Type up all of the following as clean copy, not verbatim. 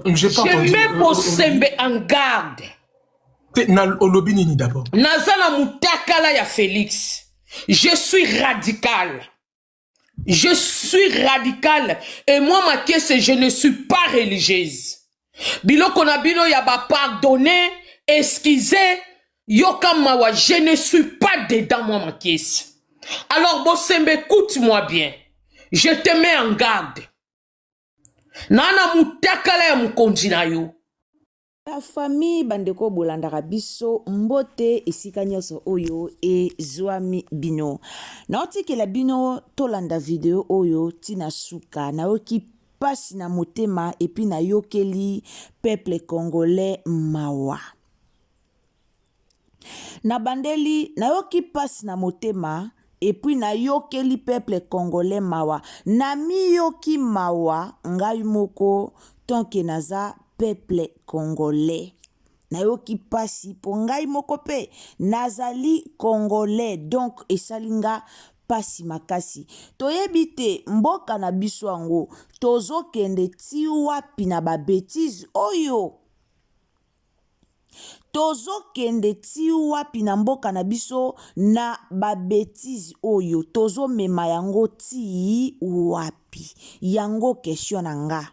Je mets Bosembe en garde. Olobini d'abord. Nazana Moutakala ya Félix. Je suis radical. Je suis radical. Et moi, ma caisse, je ne suis pas religieuse. Biloko na bino ya ba pardonner, excuser, yoka mawa, je ne suis pas dedans, moi, ma caisse. Alors, Bosembe, écoute-moi bien. Je te mets en garde. Nana Moutakala ya mukonzi na yo. La famille bandeko bolandaka biso mbote esika nyonso oyo ezwami bino. Naotikela bino tolanda video oyo tina suka nayoki pasi na motema epi nayokeli peuple congolais mawa. Na bandeli nayoki pasi na motema epi nayokeli peuple congolais mawa. Na miyoki mawa ngai moko tonke naza peuple congolais. Nayoki pasi po ngai moko pe nazali congolais donc esalinga pasi makasi. Toyebi te mboka na biso yango tozo kende ti wapi na ba bêtise oyo. Tozo kende ti wapi na mboka na biso na ba bêtise oyo. Tozo mema yango ti wapi. Yango question na nga.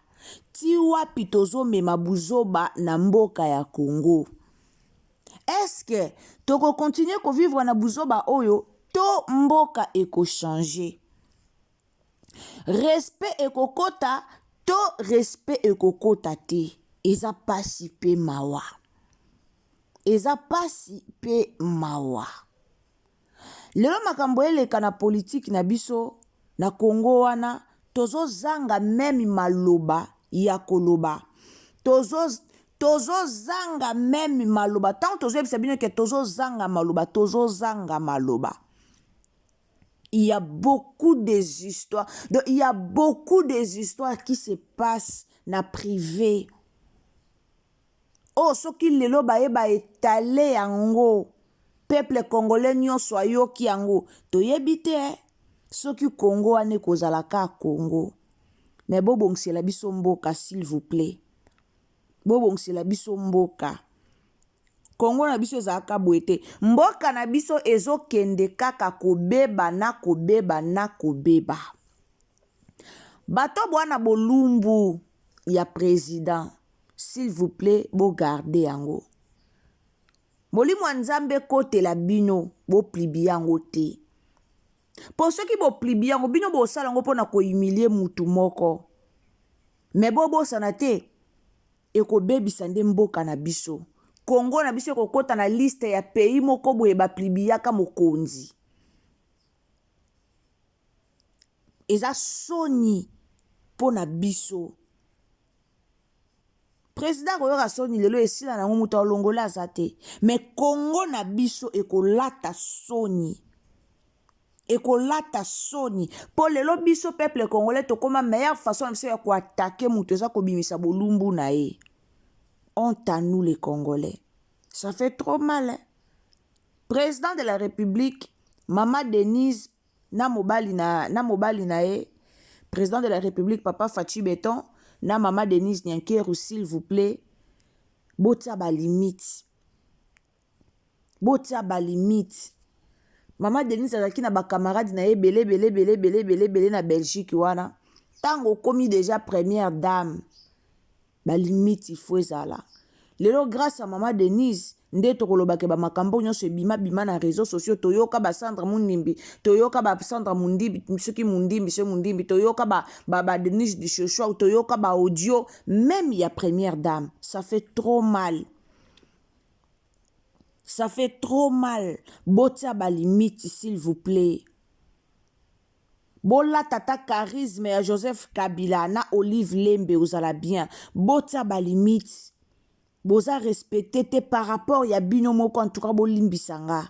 Ti wapi tozo mema buzoba na mboka ya Congo. Est-ce que toko continuer ko vivre na buzoba oyo to mboka eko changer? Respect eko kota to respect eko kota te. Eza pasi pe mawa. Eza pasi pe mawa. Lelo makambo eleka na politique na biso na Congo wana tozo zanga memi maloba ya koloba. Tozo zanga memi maloba. Tant tozo ebisa bino ke tozo zanga maloba. Tozo zanga maloba. Il y a beaucoup des histoires. Donc, il y a beaucoup des histoires qui se passent na privé. Oh, soki lelo ba étalé yango. Peuple congolais nyonso ayoki yango. Toyebi te soki Congo ane kozalaka Congo. Mais bobongsela biso mboka s'il vous plaît. Bobongsela biso mboka. Congo na biso ezalaka boye te. Mboka na biso ezokende kaka kobeba na kobeba na kobeba. Bato bwana bolumbu ya président. S'il vous plaît, bo garde yango. Molimo nzambe kote la bino bo plibi yango te. Pour ceux qui bo plibi yango bino bo salango pona ko humilier mutu moko. Mais bo sanate eko bebi sande mboka na biso. Congo na biso eko kota na liste ya pays moko boye ba plibi yaka mokonzi. Eza soni pona biso. Président koyoka soni lelo esila na mutu olongola azate. Mais Congo na biso ekolata soni. Ekolata soni. Po lelo biso peuple congolais tokoma meilleure façon na biso ya ko attaquer mutu eza ko bimisa bolumbu na ye. Honte à nous les Congolais. Ça fait trop mal. Hein? Président de la République, Maman Denise na mobali na ye. Président de la République, Papa Fachi Beton, na Maman Denise Nyankeru, s'il vous plaît. Botia ba limite. Botia ba limite. Maman Denise azaki na ba camarade na ye belé na Belgique wana. Tango komi déjà première dame. Ba limite il faut ezala. Lelo grâce à Maman Denise nde tokolobake ba makambo nyonso ebima bima na réseaux sociaux toyoka ba Sandra Mundimbi toyoka ba Sandra Mundimbi soki Mundimbi se Mundimbi toyoka ba Denise du Chochoa toyoka ba audio même il y a première dame. Ça fait trop mal. Ça fait trop mal. Botia ba limite s'il vous plaît. Bola tata charisme ya Joseph Kabila na Olive Lembe ozala bien. Botia ba limite. Boza respecté te par rapport ya bino moko en tout cas bolimbisanga.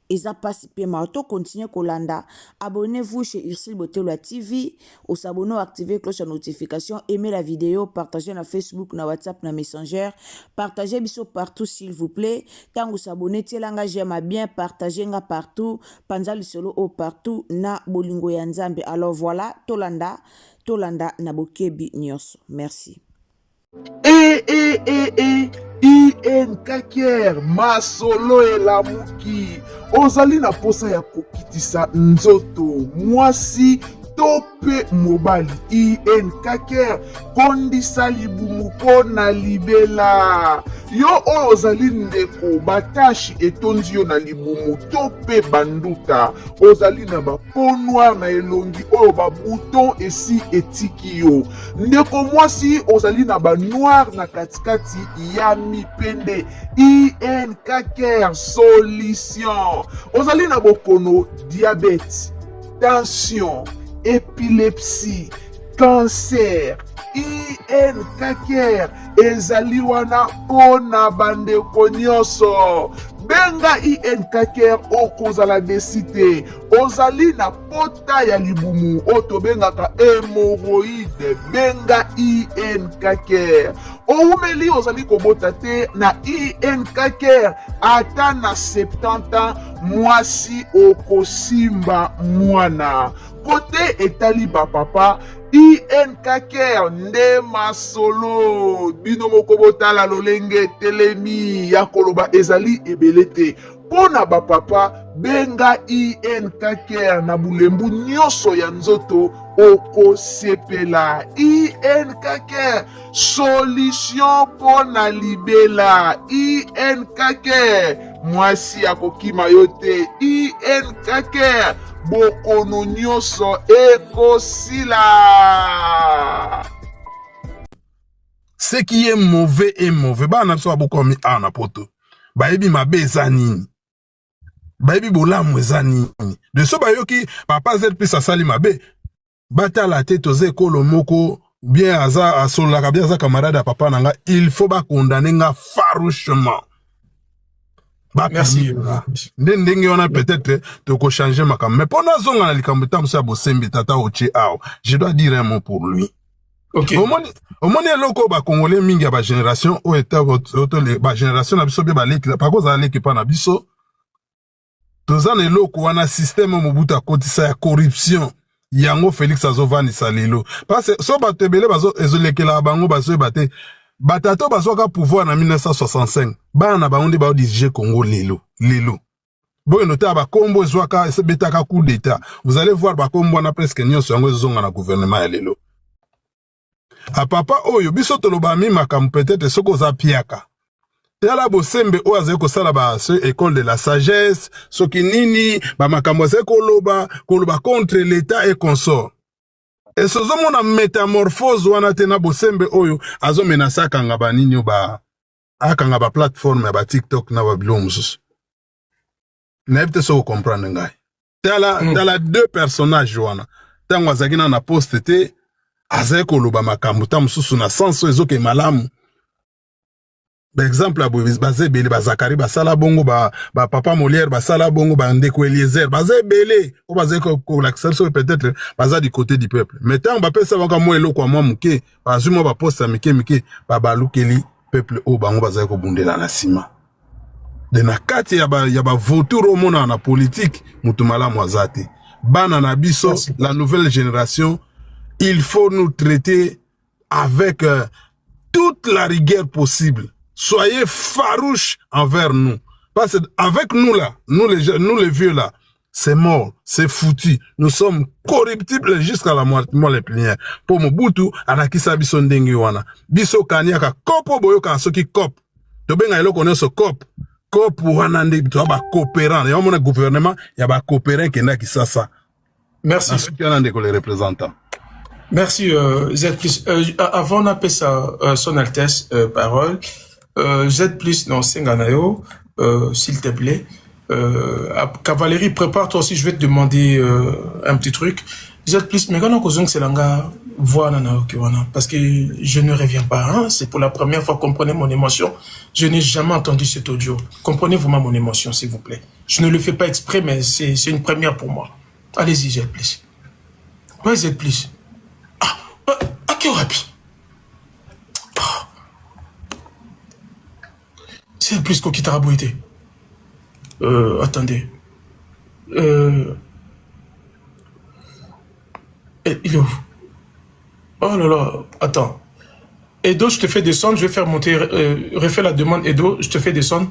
Eza pasi pe mato continue kolanda. Abonnez-vous chez Ursule Botelwa TV. Au s'abonner, activez cloche de notification, aimez la vidéo, partagez na Facebook, na WhatsApp, na Messenger. Partagez biso partout s'il vous plaît. Tant vous s'abonnez, tielanga j'aime bien, partagez nga partout. Panzali solo au partout na bolingo ya nzambe. Alors voilà, tolanda na bokebi nyos. Merci. Inkaker masolo elamuki ozali na posa ya kokitisa nzoto mwasi tope mobali Inkaker kondisa libumu na libela yo oyo ozali ndeko batashi etondi yo na libumu tope banduta ozali na bapeau noir na elongi oyo babuton esi etiki yo ndeko mwasi ozali na banoir na katikati ya mipende Inkaker solution ozali na bokono diabete tension épilepsie, cancer, Inkaker ezali wana pona bandeko nyonso benga Inkaker okozala desite ozali na pota ya libumu otobengaka hémorroïde benga Inkaker oumeli ozali kobota te na Inkaker ata na 70 ans mwasi okosimba mwana kote etali bapapa Inkaker nde masolo bino moko botala lolenge telemi ya koloba ezali ebele te pona bapapa benga Inkaker na bulembu nyonso ya nzoto okosepela Inkaker solution pona libela Inkaker mwasi akokima yo te Inkaker bokono nyonso ekosila. Ce qui est mauvais est mauvais. Ba na so aboko mi ana poto. Ba ebi mabe ezanini. Ba ebi bolamu ezanini. De so ba yoki papa Z plus asali mabe. Bata la tête oze kolo moko bien aza asola ka bien aza camarade papa nanga, il faut ba condamner nga farouchement. Merci. Ndenge on a peut-être de changer ma cam. Mais pendant zonga na likambo tamso ya bosembi tata oche ao. Je dois dire un mot pour lui. Ok. Au moins loko ba congolais mingi ya ba génération o eta ba génération na biso be ba leki pa koza leki pa na biso. Tozana loko wana système Mobutu akotisa ya corruption. Yango Félix Azovani salelo. Parce que so batebele bazo ezolekela bango bazo bate batato bazoka pouvoir na 1965. Bana baondi bao diriger Congo lelo. Boy nota ba kombo ezwaka betaka coup d'état. Vous allez voir ba kombo na presque nyonso yango ezonga na gouvernement ya lelo. A papa oyo biso toloba mi makam peut-être soko za piaka. Tala bosembe o azeko sala ba école de la sagesse, soki nini ba makambo koloba contre l'état et consort. Et sozo mona métamorphose wana tena bosembe oyo azo menasa kanga ba nini ba akanga ba plateforme ba TikTok na ba bilomsus. N'ebte so comprendre ngai. Tala deux personnages wana. Tango azakina na poste te azeko loba makambo tamususu na senso ezoke malamu. Exemple basé belé bazakari basala bongo ba papa Molière basala bongo ba ndeko Eliezer basé belé o basé ko l'accès peut-être basa du côté du peuple mais tant ba pesa banka mo eloko moi muke bazuma ba poste mike ba balukeli peuple o bango basé ko bundela na sima de na kati ya ba votour au monde na politique mutumala mwazate bana na biso la nouvelle génération il faut nous traiter avec toute la rigueur possible. Soyez farouches envers nous. Parce qu'avec nous là, nous les vieux là, c'est mort, c'est foutu. Nous sommes corruptibles jusqu'à la mort les plénières. Pour Mobutu, anakisa biso ndenge wana. Biso kaniaka kopo boyo kan soki kop. To benga elo kono so kop. Kop wana ndenge to ba coopérant. Ya mona gouvernement, ya ba coopérant kenda kisasa. Merci. Les représentants. Merci, Z+. Avant on appelle ça son Altesse parole. Z+, non, Senganayo, s'il te plaît. Cavalerie, prépare-toi aussi, je vais te demander un petit truc. Z+, mais quand on a c'est l'anga voix parce que je ne reviens pas, hein, c'est pour la première fois, comprenez mon émotion. Je n'ai jamais entendu cet audio. Comprenez vraiment mon émotion, s'il vous plaît. Je ne le fais pas exprès, mais c'est une première pour moi. Allez-y, Z+. Ouais, Z+. Ah, quel rapide. C'est plus qu'on quittera Boïté. Attendez. Il est où? Oh là là, attends. Edo, je te fais descendre, je vais faire monter, refais la demande, Edo, je te fais descendre,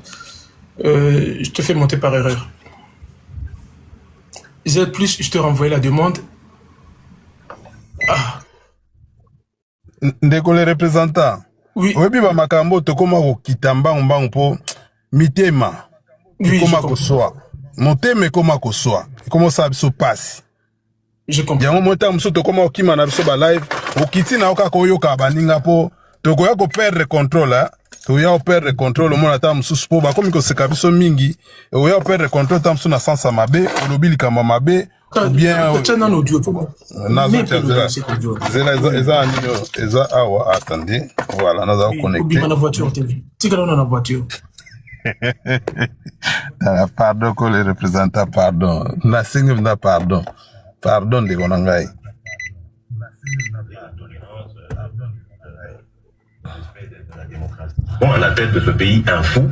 je te fais monter par erreur. Z+, je te renvoie la demande. Ah. Ndeko les représentants. Oui. Oyebi ba makambo to koma ko kitamba mbango po mitema. Oui, koma ko soa. Moteme koma ko soa. Comment ça se passe? Je comprends. Yango mota muso to koma okima na biso ba live, okiti na oka ko yoka baninga po to ko ya ko perdre contrôle hein. To ya ko perdre contrôle mo na ta muso po ba komi ko seka biso mingi, o ya ko perdre contrôle ta muso na sansa mabe, olobili kama mabe. Ou bien dans l'audio. Attendez, voilà, nous avons connecté. Dans la voiture, dans la voiture. Pardon, que les représentants, pardon. Pardon. Pardon, les Gonangai. Bon, à la tête de ce pays, un fou,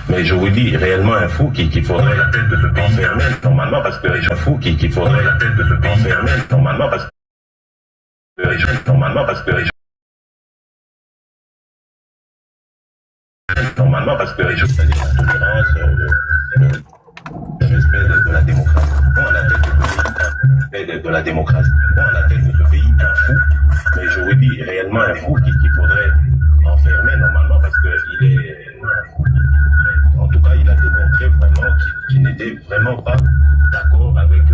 mais je vous dis réellement un fou qu'il faudrait la tête de ce pays enfermer normalement parce que un fou qu'il faudrait la tête de ce pays enfermer normalement parce que normalement parce que c'est-à-dire la tolérance, le respect de la démocratie. Bon, à la tête de la démocratie. Bon, à la tête de ce pays, un fou, mais je vous dis réellement un fou qu'il faudrait enfermé normalement parce qu'il est, en tout cas, il a démontré vraiment qu'il n'était vraiment pas d'accord avec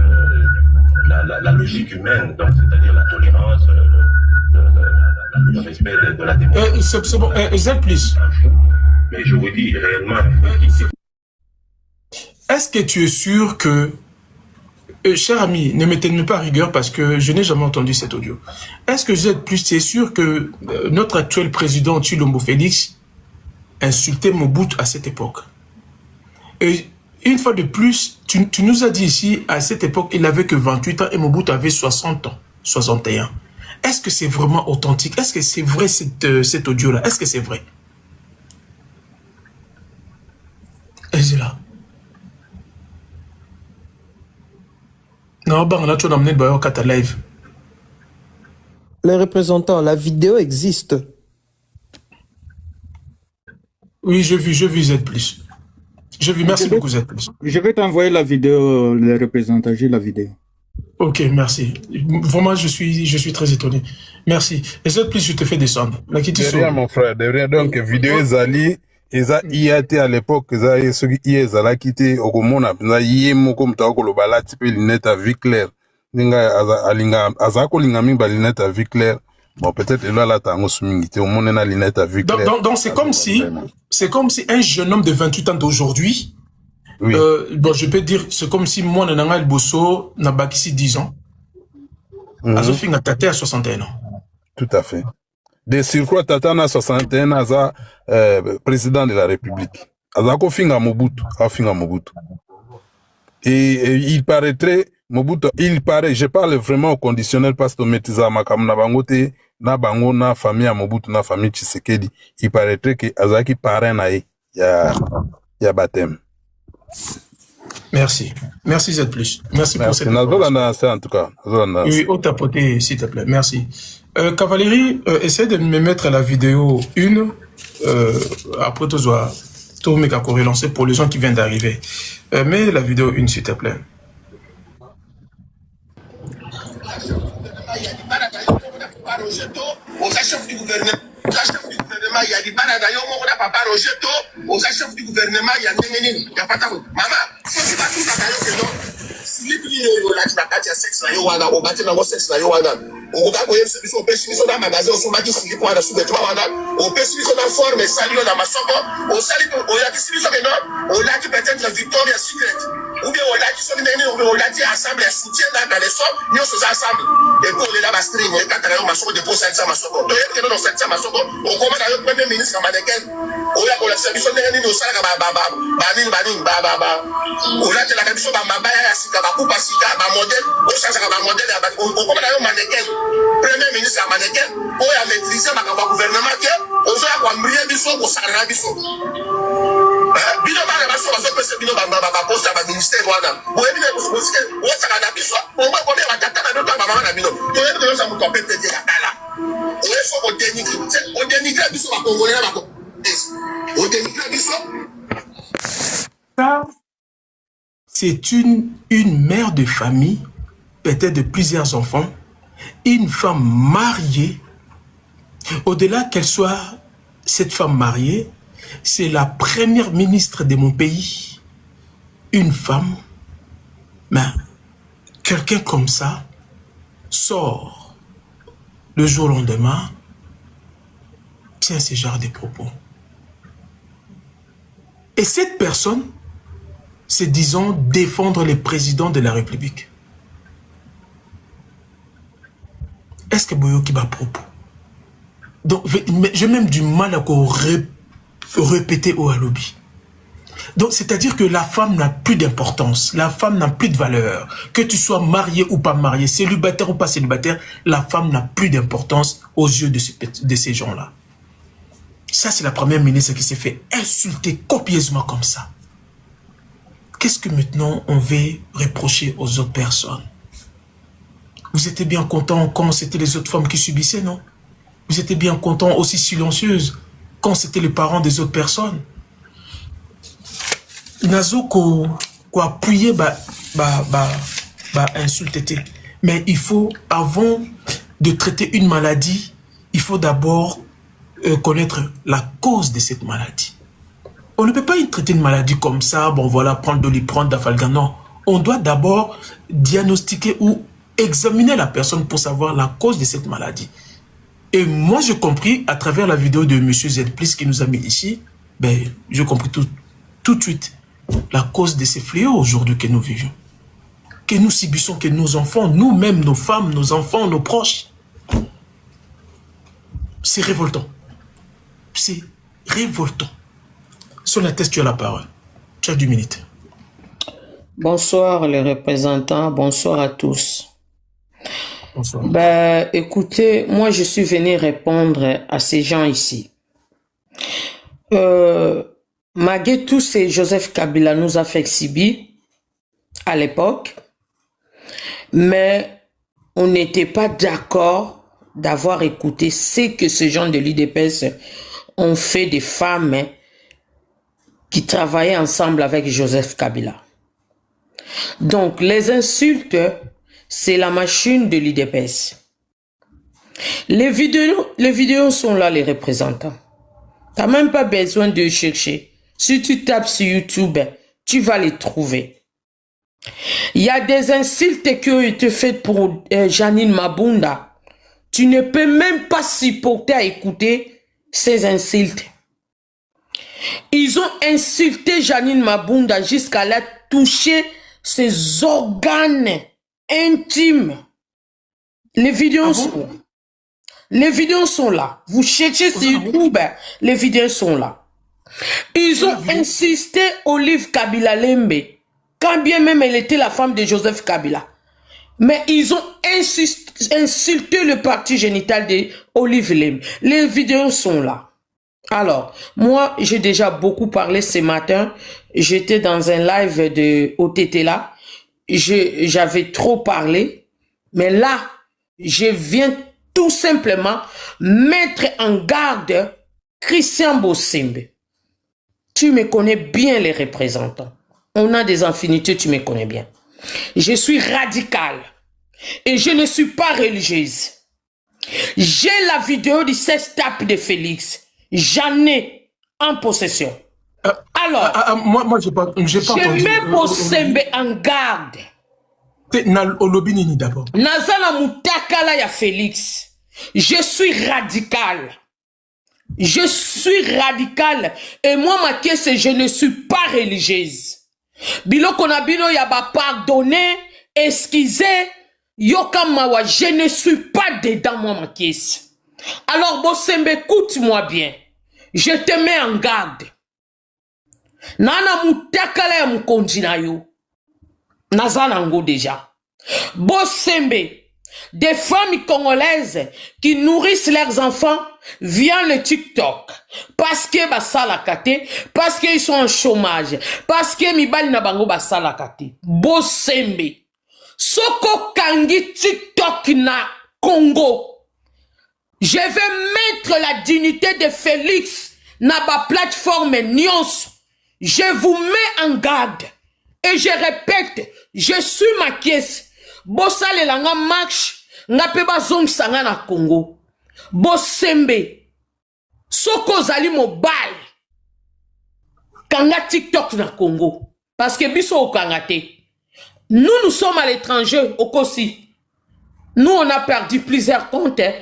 la logique humaine, donc c'est-à-dire la tolérance, le respect de la démocratie. C'est bon, Z+. Mais je vous dis réellement. Est-ce que tu es sûr que, cher ami, ne m'éteigne pas à rigueur parce que je n'ai jamais entendu cet audio. Est-ce que Z+, tu es sûr que notre actuel président Tshilombo Félix insultait Mobutu à cette époque? Et une fois de plus, tu nous as dit ici, à cette époque, il n'avait que 28 ans et Mobutu avait 60 ans, 61. Est-ce que c'est vraiment authentique? Est-ce que c'est vrai cet audio-là? Est-ce que c'est vrai? Et c'est là. Non, on a toujours amené le live. Les représentants, la vidéo existe. Oui, je vis Z+. Je vis, merci beaucoup Z+. Je vais t'envoyer la vidéo, les représentants, j'ai la vidéo. Ok, merci. Vraiment, je suis très étonné. Merci. Et Z+, je te fais descendre. De rien, mon frère, de rien. Donc, vidéo Zali, eza IAT à l'époque, eza ceux qui eza quitté au komona, eza yemo comme ta ko lobala type lunette à vie claire. Ninga alinga azako linga mi ba lunette à vie claire. Bon, peut-être là là tango sumingité au monde na lunette à vie claire. Donc c'est comme si un jeune homme de 28 ans d'aujourd'hui, oui. Bon, je peux dire, c'est comme si moi nananga Bosso na bakisi 10 ans. Azofi nga tate à 61 ans. Tout à fait. De surcroît, Tatana 61 ans, président de la République. Azako finga Mobutu, Et il paraîtrait, Mobutu, je parle vraiment au conditionnel parce que Metiza Makamna Bangote, na Bango, na famille à Mobutu, na famille Tshisekedi, il paraîtrait que Azaki parrain nae, ya baptême. Merci. Merci Z+. Merci pour cette information. En tout cas. Oui, au tapoter, s'il te plaît. Merci. Cavalerie, essaie de me mettre la vidéo 1. Après, tu dois tout me relancer pour les gens qui viennent d'arriver. Mets la vidéo 1, s'il te plaît. Il y a des balades à Yomo, on a pas Roger To, aux chefs du gouvernement, il y a Nénéné, il y a pas ta maman, faut que tu vas tout à l'heure, si les prix, là, tu vas pas dire sexe, là, Yowana, au bâtiment, au sexe, là, Yowana, au gars, au pessimiste, dans le magasin, au sommet, sur les points, à sous-vêtements, au pessimiste, dans la forme, salut, dans ma somme, au salut, au l'a dit, au l'a dit peut-être la victoire, il y a secret, ou bien au l'a dit, son Néné, ou l'a dit ensemble, il soutien dans les sommes, nous sommes ensemble, et pour les là, ma string, et quand on a ma somme, dépose ça, ma somme, donc, il y a dans cette ma somme, au commande avec Premier ministre, comme mannequin, au l'a pour la service, on est au salaire, au l'a dit la commission, Mabaya, Sika, Bakupa, Sika, modèle, au change à modèle, au commande avec mannequin, Premier ministre, mannequin, au a maîtrisé ma gouvernement, au fait, à Wambrier, Bissot, au Sarah, Bissot. Bino ba na so ba pese bino ba poste ba ministère wana bo ebi na ko sike o saka na biso o ba ko be ba tata na do ba mama na bino to ebi no sa mu ko pete de la kala o e so ko deni ki o dénigre biso ba Congolais na ba. On dénigre biso. Ça, c'est une mère de famille, peut-être de plusieurs enfants, une femme mariée. Au-delà qu'elle soit cette femme mariée, c'est la première ministre de mon pays. Une femme, mais quelqu'un comme ça sort le jour au lendemain, tient ce genre de propos. Et cette personne, c'est disons défendre le président de la République. Est-ce que Boyoki va propos? Donc, j'ai même du mal à répéter au lobby. Donc, c'est-à-dire que la femme n'a plus d'importance, la femme n'a plus de valeur. Que tu sois marié ou pas marié, célibataire ou pas célibataire, la femme n'a plus d'importance aux yeux de ces gens-là. Ça, c'est la première ministre qui s'est fait insulter copieusement comme ça. Qu'est-ce que maintenant on veut reprocher aux autres personnes? Vous étiez bien content quand c'était les autres femmes qui subissaient, non? Vous étiez bien content, aussi silencieuse, quand c'était les parents des autres personnes? Nazo ko appuyer insulter. Mais il faut, avant de traiter une maladie, il faut d'abord connaître la cause de cette maladie. On ne peut pas y traiter une maladie comme ça, bon voilà, prendre Doliprane, Dafalgan, non. On doit d'abord diagnostiquer ou examiner la personne pour savoir la cause de cette maladie. Et moi, j'ai compris, à travers la vidéo de M. Z+, qui nous a mis ici, ben, j'ai compris tout de suite la cause de ces fléaux aujourd'hui que nous vivons. Que nous subissons, que nos enfants, nous-mêmes, nos femmes, nos enfants, nos proches. C'est révoltant. C'est révoltant. Sur la tête, tu as la parole. Tu as 2 minutes. Bonsoir les représentants, bonsoir à tous. Bonsoir. Ben, écoutez, moi je suis venu répondre à ces gens ici. Malgré tout, c'est Joseph Kabila nous a fait exhiber à l'époque, mais on n'était pas d'accord d'avoir écouté ce que ces gens de l'UDPS ont fait des femmes qui travaillaient ensemble avec Joseph Kabila. Donc, les insultes, c'est la machine de l'UDPS. Les vidéos sont là, les représentants. Tu n'as même pas besoin de chercher. Si tu tapes sur YouTube, tu vas les trouver. Il y a des insultes qui ont été faites pour Janine Mabunda. Tu ne peux même pas supporter à écouter ces insultes. Ils ont insulté Janine Mabunda jusqu'à la toucher ses organes intimes. Les vidéos sont là. Vous cherchez sur YouTube, les vidéos sont là. Ils ont insisté Olive Kabila Lembe, quand bien même elle était la femme de Joseph Kabila. Mais ils ont insulté le parti génital de Olive Lembe. Les vidéos sont là. Alors, moi, j'ai déjà beaucoup parlé ce matin. J'étais dans un live de OTT là. J'avais trop parlé. Mais là, je viens tout simplement mettre en garde Christian Bossembe. Tu me connais bien les représentants. On a des infinités, tu me connais bien. Je suis radicale. Et je ne suis pas religieuse. J'ai la vidéo du 16 tape de Félix. J'en ai en possession. Alors, moi j'ai pas entendu. Je mets Bossembe en garde. Au lobby nini d'abord. Nazana Moutakala ya Félix. Je suis radical. Je suis radical. Et moi, ma question, je ne suis pas religieuse. Bilo konabilo ya ba pardonner, excuser, yoka mawa, je ne suis pas dedans, moi, ma question. Alors, Bossembe, écoute-moi bien. Je te mets en garde. Nana Moutakala ya Mukonji na yo. Nazanango déjà. Bossembe, des familles congolaises qui nourrissent leurs enfants via le TikTok. Parce que basalakate, parce qu'ils sont en chômage, parce que mibali na bango basalakate. Bossembe. Soko kangi TikTok na Congo. Je vais mettre la dignité de Félix na ba plateforme nyonso. Je vous mets en garde. Et je répète, je suis ma caisse. Bossale langa marche, nga pe bazong sanga na Congo. Bosembe. Soko zali mobile. Kanga TikTok na Congo. Parce que biso au Kangate. Nous sommes à l'étranger, au Kossi. Nous, on a perdu plusieurs comptes. Hein.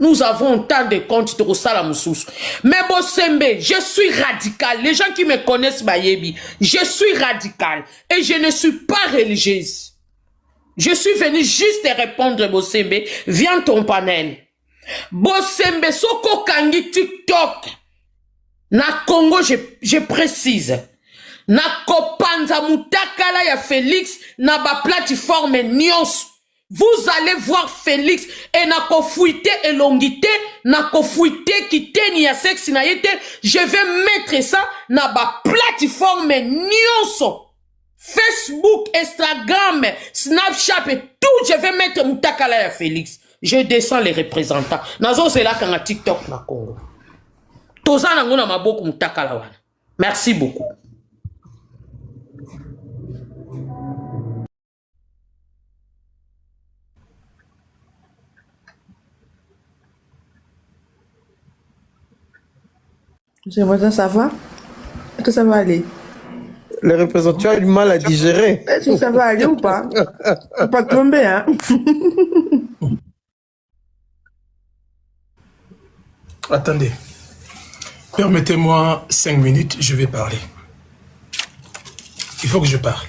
Nous avons tant de comptes de Rosala Moussous. Mais Bosembe, je suis radical. Les gens qui me connaissent, Bayebi, je suis radical. Et je ne suis pas religieuse. Je suis venu juste te répondre, Bosembe. Viens ton panel. Bosembe, Soko Kangi TikTok. Na Congo, je précise. Na kopanza mutakala ya Félix na ba plateforme nyonso. Vous allez voir Félix et na kofouité elongité, na kofouité kiteni ya sexe na yete. Je vais mettre ça na ba plateforme nyonso. Facebook, Instagram, Snapchat et tout, je vais mettre mutakala ya Félix. Je descends les représentants. Nazo c'est là quand TikTok na Congo. Toza nango na maboko mutakala wana. Merci beaucoup. J'aimerais savoir. Est-ce que ça va aller? Le représentant a du mal à digérer. Est-ce que ça va aller ou pas? Faut pas tomber, hein? Attendez. Permettez-moi 5 minutes, je vais parler. Il faut que je parle.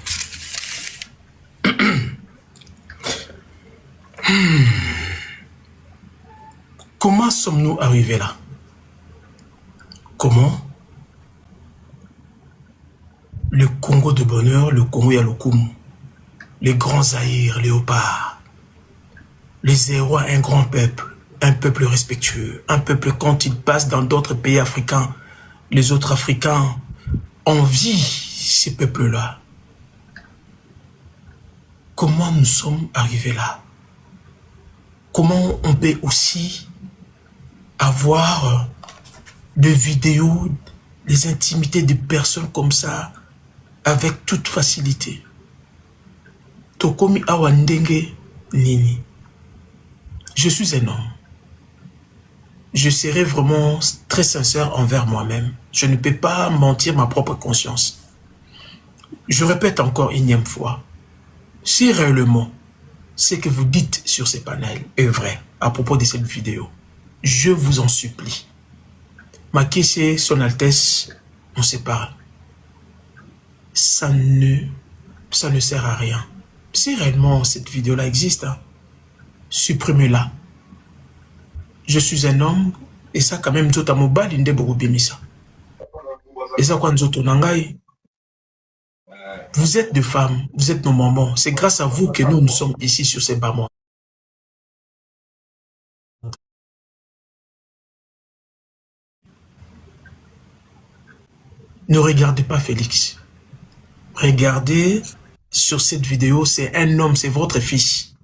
Comment sommes-nous arrivés là? Comment? Le Congo de bonheur, le Congo Yalokoum, les grands Zaïre, Léopard, les héros, un grand peuple, un peuple respectueux, un peuple quand il passe dans d'autres pays africains, les autres Africains envient ces peuples-là. Comment nous sommes arrivés là? Comment on peut aussi avoir des vidéos, des intimités de personnes comme ça, avec toute facilité? Tokomi awandenge nini. Je suis un homme. Je serai vraiment très sincère envers moi-même. Je ne peux pas mentir ma propre conscience. Je répète encore une énième fois. Si réellement ce que vous dites sur ces panels est vrai à propos de cette vidéo, je vous en supplie. Makissé, Son Altesse, on se parle. Ça ne sert à rien. Si réellement cette vidéo-là existe, hein, supprimez-la. Je suis un homme, et ça quand même, tout à mobile, il n'y a et ça quand nous nangai. Vous êtes des femmes, vous êtes nos mamans. C'est grâce à vous que nous sommes ici sur ces bâtiments. Ne regardez pas Félix. Regardez sur cette vidéo, c'est un homme, c'est votre fils.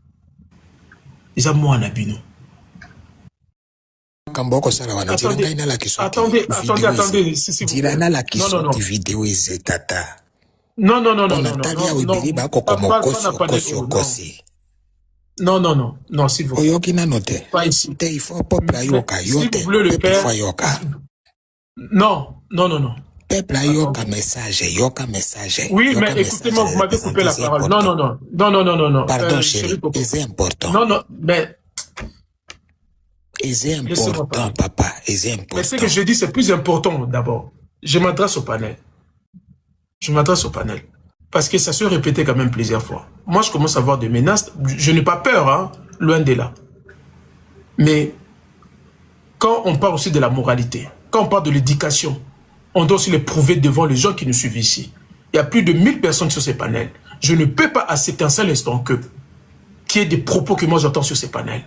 Ils ont moi en abino. Attendez. Non, s'il vous plaît. Pas ici. Si vous voulez le faire. Non. Oui, mais écoutez-moi, vous m'avez coupé la parole. Non. Pardon, chérie, c'est important. Non, mais... C'est important, papa, c'est important. Mais ce que je dis, c'est plus important d'abord. Je m'adresse au panel. Parce que ça se répétait quand même plusieurs fois. Moi, je commence à avoir des menaces. Je n'ai pas peur, hein, loin de là. Mais quand on parle aussi de la moralité, quand on parle de l'éducation, on doit aussi le prouver devant les gens qui nous suivent ici. Il y a plus de 1000 personnes sur ces panels. Je ne peux pas accepter un seul instant qu'il y ait des propos que moi j'entends sur ces panels.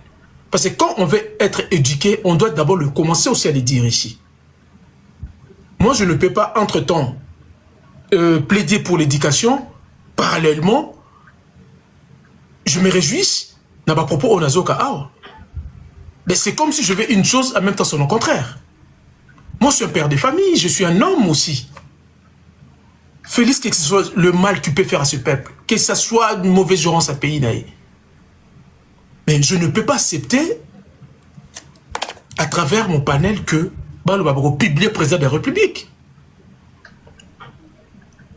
Parce que quand on veut être éduqué, on doit d'abord le commencer aussi à les dire ici. Moi, je ne peux pas, entre-temps, plaider pour l'éducation. Parallèlement, je me réjouis. N'a pas propos au Nazoka Awa. Mais c'est comme si je veux une chose en même temps son contraire. Moi, je suis un père de famille, je suis un homme aussi. Félix, que ce soit le mal que tu peux faire à ce peuple, que ce soit une mauvaise gérance à pays, mais je ne peux pas accepter à travers mon panel que le publier président de la République.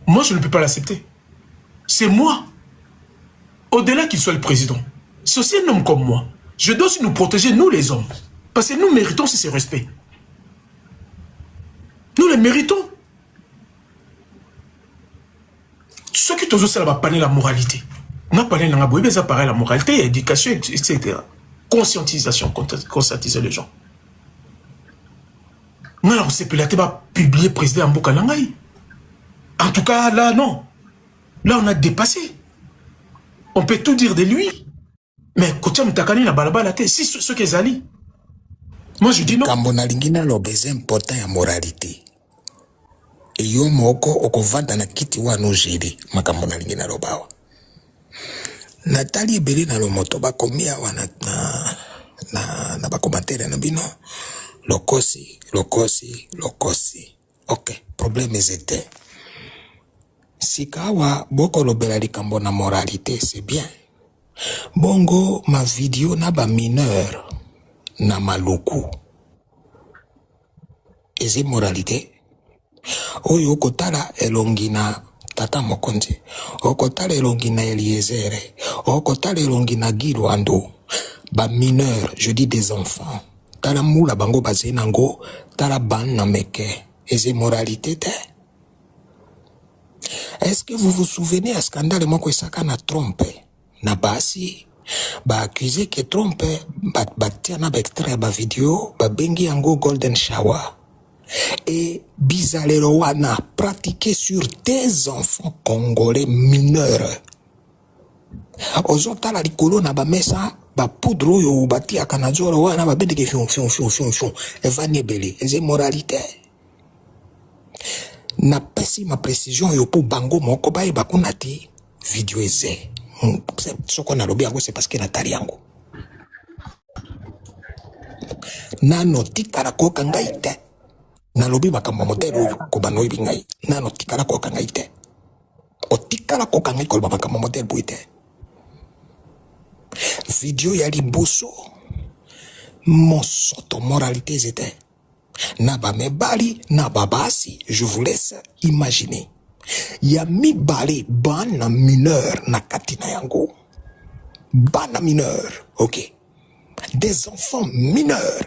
Moi, je ne peux pas l'accepter. C'est moi. Au-delà qu'il soit le président, c'est aussi un homme comme moi. Je dois aussi nous protéger, nous les hommes. Parce que nous méritons aussi ce respect. Nous les méritons. Ceux qui ont aussi parlé la moralité. On a parlé de la moralité, l'éducation, etc. Conscientisation, conscientiser les gens. Non, on s'est pas publié président en Bokanangaï. En tout cas, là, non. Là, on a dépassé. On peut tout dire de lui. Mais quand on a si ce qu'ils allaient. Moi, je dis non. Quand on a c'est important la moralité. Et yo moko okovanda na kiti wa no jere makambo na lingi na lobawa. Nathalie ebele na lomoto bakomi awa na bakomatere na bino lokosi. Ok, problème était. Sikawa boko lobela likambo na moralité, c'est bien. Bongo ma vidéo na ba mineur na maluku. Eze moralité. Oyo okotala elongi na tata mokonzi, okotala elongi na Eliezere, okotala elongi na Gilwando, ba mineur, je dis des enfants. Tala moula bango bazenango, tala ban na meke, eze moralité te. Est-ce que vous vous souvenez à scandale moko esaka na trompe na basi ba accusé que trompe ba tia na extrait ba vidéo ba bengi yango golden shower et bizalero wana pratiqué sur des enfants congolais mineurs. Ozota la likolo na ba mesa ba poudre yo bati akanazoro wana ba bedeke fion evane belé eze moralité. Na pesi ma précision yo pour bango moko ba eba kunati video eze. Soko na lobi yango c'est parce que Nathalie yango. Nano tikara ko kangai te. Na lobi makambo modelo ko banoi bingai. Nano tikara ko kangai te. O tikara ko kangai ko makambo modelo buite. Video ya liboso mosoto moralité zete. Naba mebali, naba basi, je vous laisse imaginer. Ya mibali bana mineur na katina yango. Bana mineur, ok. Des enfants mineurs.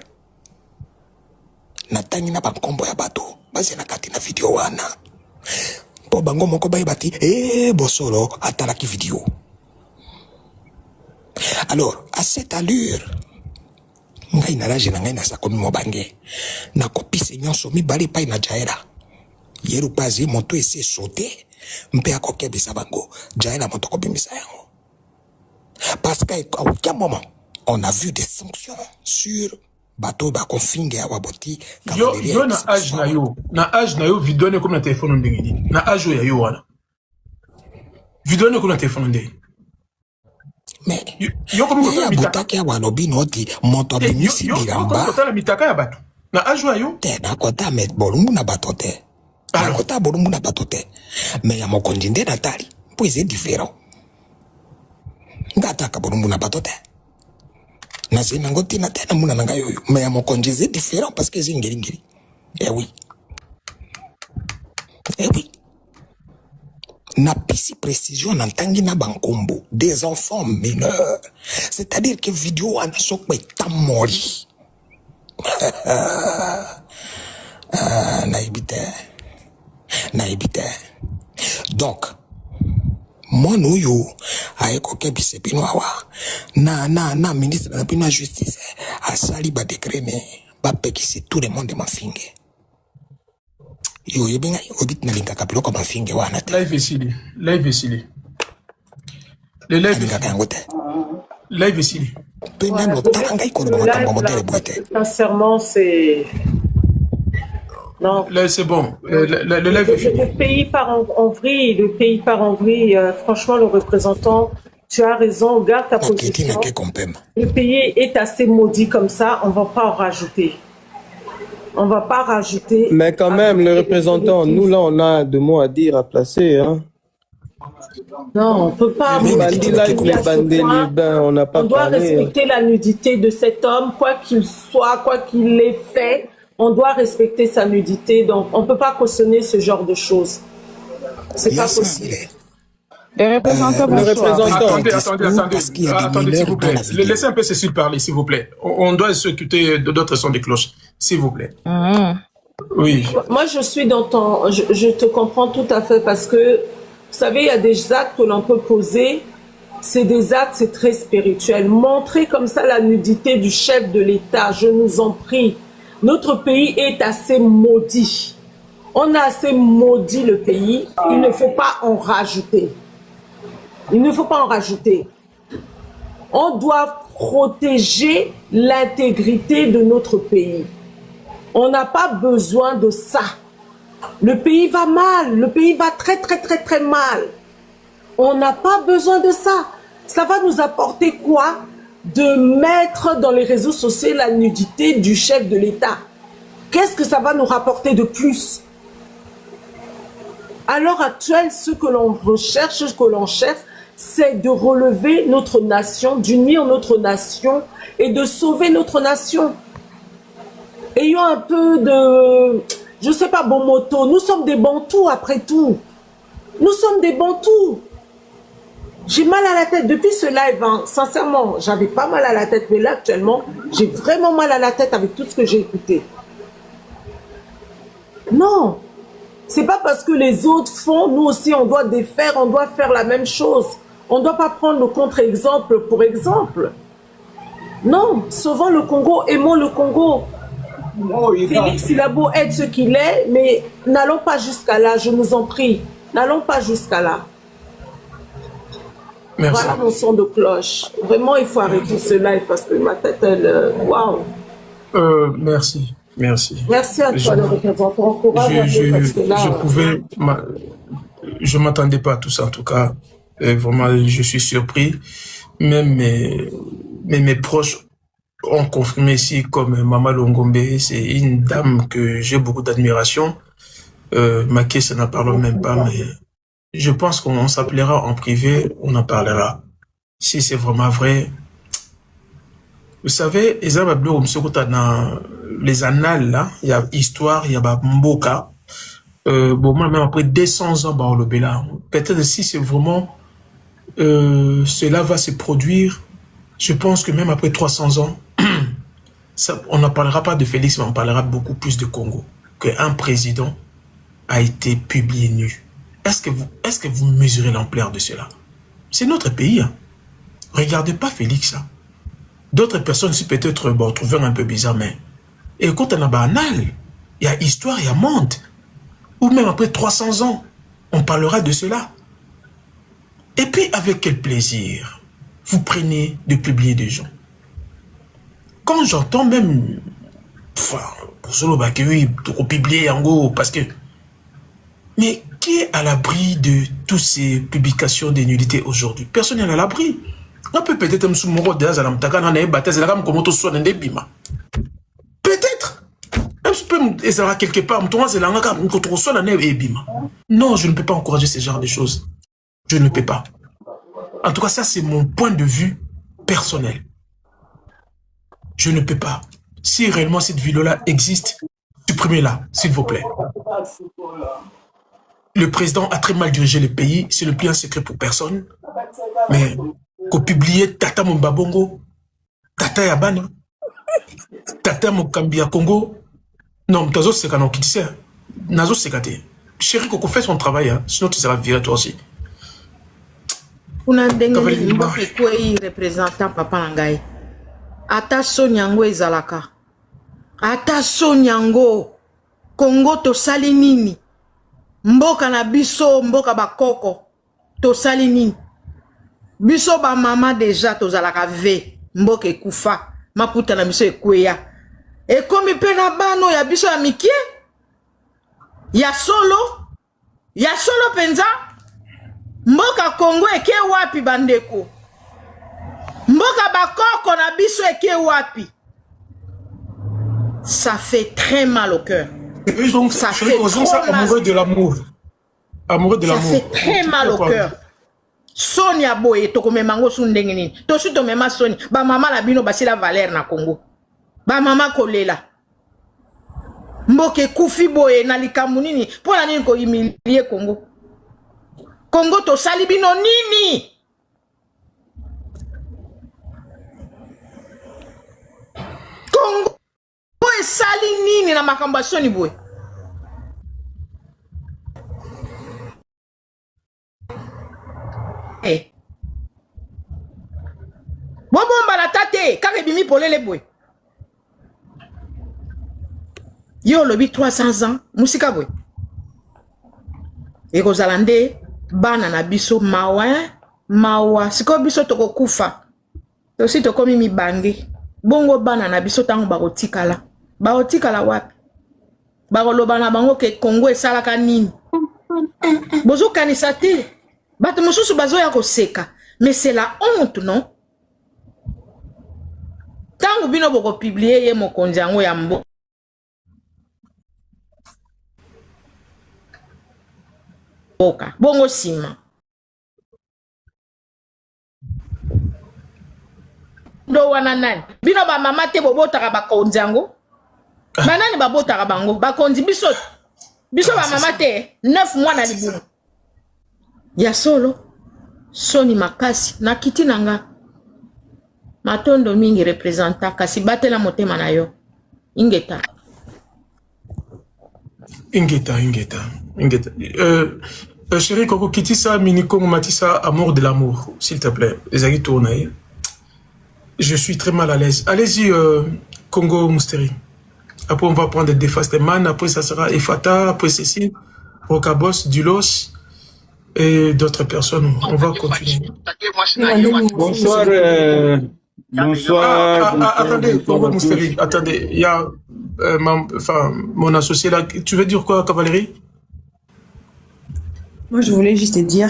Natangi na bankombo ya bato, basi na katina video wana. Po bango moko baibati, bosolo atalaki video. Alors, à cette allure, ngai na rage na ngai na sakomi mobange na kopise nyonso mibali pai na jaela yeru pazi moto ese sauter mpe akokebisa bango jaela moto kobimisa yango parce qu'à aucun moment on a vu des sanctions sur bateau ba konfinge ya waboti yo na âge na yo video ne comme na téléphone ndengini na âge ya yo wana video ne comme na téléphone ndengini. Mais yo comme ko mitaka ya walobi noti moto bimisi bilamba yo ko mitaka ya bato na ajwa yo te na kota met bolumbu na bato te na kota bolumbu na bato te mais ya mokonzi nde Nathalie po c'est différent ngata ka bolumbu na bato te na zina ngoti na te na muna nanga yo mais ya mokonzi c'est différent parce que zingiri oui na pisi précision na tangi na bankombo des enfants mineurs, c'est-à-dire que vidéo ana sokwe tamori naibite donc moi nous aeko kebise pinwa na ministre na pina justice asali ba décret ne ba pekisi tout le monde mafinge. Yo yebenga obit na linga kapilo kwa mafinge wana te. Live esili. Le live esili. Penga no tanga ikolo makambo modele boite. Sincèrement c'est non. Là c'est bon. Le live est fini. Le pays part en vrille, franchement le représentant Tu as raison, garde ta position. Le pays est assez maudit comme ça, on ne va pas en rajouter. On ne va pas rajouter. Mais quand même, les représentants, nous là, on a deux mots à dire, à placer. Hein. Non, on ne peut pas. On n'a pas on doit parlé. respecter la nudité de cet homme, quoi qu'il soit, quoi qu'il ait fait. On doit respecter sa nudité. Donc, on ne peut pas cautionner ce genre de choses. C'est pas possible. Les représentants, attendez, s'il vous plaît. Laissez un peu Cécile parler, s'il vous plaît. On doit s'occuper d'autres sons de cloche, s'il vous plaît. Oui. Moi, je suis dans ton... Je te comprends tout à fait parce que, vous savez, il y a des actes que l'on peut poser. C'est des actes, c'est très spirituel. Montrer comme ça la nudité du chef de l'État, je nous en prie. Notre pays est assez maudit. On a assez maudit le pays. Il ne faut pas en rajouter. Il ne faut pas en rajouter. On doit protéger l'intégrité de notre pays. On n'a pas besoin de ça. Le pays va mal. Le pays va très, très, très, très mal. On n'a pas besoin de ça. Ça va nous apporter quoi? De mettre dans les réseaux sociaux la nudité du chef de l'État. Qu'est-ce que ça va nous rapporter de plus? À l'heure actuelle, ce que l'on recherche, ce que l'on cherche, c'est de relever notre nation, d'unir notre nation et de sauver notre nation. Ayons un peu de, je sais pas, bon moto. Nous sommes des Bantous après tout. Nous sommes des Bantous. J'ai mal à la tête depuis ce live. Hein. Sincèrement, j'avais pas mal à la tête, mais là actuellement, j'ai vraiment mal à la tête avec tout ce que j'ai écouté. Non. C'est pas parce que les autres font, nous aussi on doit défaire, on doit faire la même chose. On ne doit pas prendre le contre-exemple pour exemple. Non, sauvons le Congo, aimons le Congo. Félix, il a beau être ce qu'il est, mais n'allons pas jusqu'à là, je nous en prie. N'allons pas jusqu'à là. Merci. Voilà mon son de cloche. Vraiment, il faut arrêter ce live parce que ma tête, elle... Waouh. Merci. Merci. Merci à toi, le représentant. Je m'attendais pas à tout ça, en tout cas. Vraiment, je suis surpris. Même mes proches ont confirmé ici, comme Mama Longombe, c'est une dame que j'ai beaucoup d'admiration. Maké, ça n'en parle même pas, mais je pense qu'on s'appellera en privé, on en parlera. Si c'est vraiment vrai. Vous savez, dans les annales, là, il y a histoire, il y a Mboka. Bon, même après 200 ans, peut-être si c'est vraiment, cela va se produire, je pense que même après 300 ans, ça, on ne parlera pas de Félix, mais on parlera beaucoup plus de Congo. Qu'un président a été publié nu. Est-ce que vous mesurez l'ampleur de cela? C'est notre pays. Hein. Regardez pas Félix. Hein. D'autres personnes, si peut-être, bon, trouver un peu bizarre, mais et quand on a banal, il y a histoire, il y a monde. Ou même après 300 ans, on parlera de cela. Et puis, avec quel plaisir vous prenez de publier des gens. Quand j'entends même, enfin, pour cela, bah, que oui, pour publier en gros, parce que, mais qui est à l'abri de toutes ces publications de nudité aujourd'hui? Personne n'est à l'abri. On peut peut-être me soumettre des alam takan en baptême la gamme comme tout soit dans des bima. Peut-être. Un peu et ça va quelque part. Toi c'est la gamme que tu soit dans des bima. Non, je ne peux pas encourager ce genre de choses. Je ne peux pas. En tout cas, ça c'est mon point de vue personnel. Je ne peux pas. Si réellement cette vidéo-là existe, supprimez-la, s'il vous plaît. Le président a très mal dirigé le pays. C'est le plus un secret pour personne. Mais qu'on publie Tata Mbabongo, Tata Yabana, Tata Mokambia Congo. Non, Tazo c'est quand on quitte ça. Nazo c'est gâté. Chérie, qu'on fait son travail, hein. Sinon tu seras viré toi aussi. On a des représentant papa Nangai. Ata Sonyango ezalaka. Ata Sonyango. Congo to salinini. Mboka na biso, mboka bakoko. To salinini. Biso ba mama deja to zalaka ve. Mboka ekufa. Maputa na biso ekweya. E komi pena bano ya biso ya mikie. Ya solo. Ya solo penza. Mboka Congo eke wapi bandeko. bakoko na biso eke wapi. Ça fait très mal au cœur. Et donc, ça fait fait trop ça mal. amoureux de l'amour. Amoureux de l'amour. Ça fait très mal au cœur. Sonia boye to komema ngo sundenge nini. To su to mema Sonia. Ba mama na bino basila Valère na Congo. Ba mama kolela. Mboke kufi boye na likambu nini. Pona nini ko humilier Congo. Congo to sali bino nini. Congo boye sali nini na makambo ya Soni boye. Eh. Bomba la tate, kare bimi polele boy. Yo lobi 300 ans, musika boy. Eko zalande, bana na biso mawa, siko biso toko kufa. Tosi toko mimi bangi. Bongo bana na biso tango barotikala. Barotikala wapi? Baroloba na bango ke Congo esalaka nini? Bozo kanisa te. Bato mosusu bazo ya koseka. Mais c'est la honte, non? Tango bino boko publier ye mokonzi yango ya mbo. Boka. Bongo sima. Do wana nani? Bino ba mama te bobotaka bakonzi yango. Banani babotaka bango? Bakonzi biso. Biso ba mama te 9 mois na libumu. Ya solo Soni makasi na kiti nanga matondo mingi representa kasi batela motema na yo ingeta chérie Koko kiti ça miniko matisa amour de l'amour s'il te plaît les amis tourner je suis très mal à l'aise allez-y Congo Mousteri après on va prendre des Fasteman après ça sera Efata après Cécile Rocabos Dulos et d'autres personnes. On va continuer. Bonsoir. Bonsoir. Attendez, il y a mon associé là. Tu veux dire quoi, Cavalerie? Moi, je voulais juste te dire,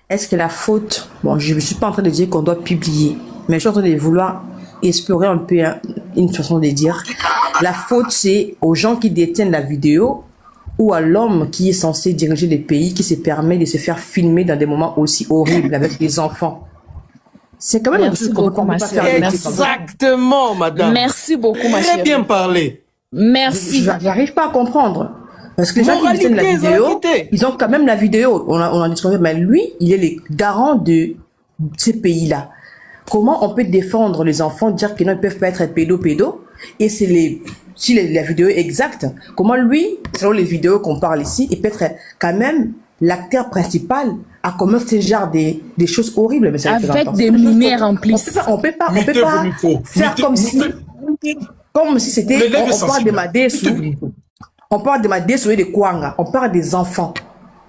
est-ce que la faute... Bon, je ne suis pas en train de dire qu'on doit publier, mais je suis en train de vouloir explorer un peu une façon de dire. La faute, c'est aux gens qui détiennent la vidéo ou à l'homme qui est censé diriger les pays, qui se permet de se faire filmer dans des moments aussi horribles avec des enfants. C'est quand même un truc qu'on peut pas faire. Exactement, madame. Merci beaucoup, ma chérie. Très bien parlé. Merci. J'arrive pas à comprendre. Parce que les gens qui détiennent la vidéo, ils ont quand même la vidéo. On a discuté, mais lui, il est le garant de ces pays-là. Comment on peut défendre les enfants, dire qu'ils ne peuvent pas être pédo, et c'est si la vidéo est exacte, comment lui, selon les vidéos qu'on parle ici, il peut être quand même l'acteur principal à commettre ce genre des choses horribles. Mais avec des mineurs en plus. On peut pas faire comme si c'était, on parle de Madessou. On parle de Madessou et de Kwanga. On parle des enfants.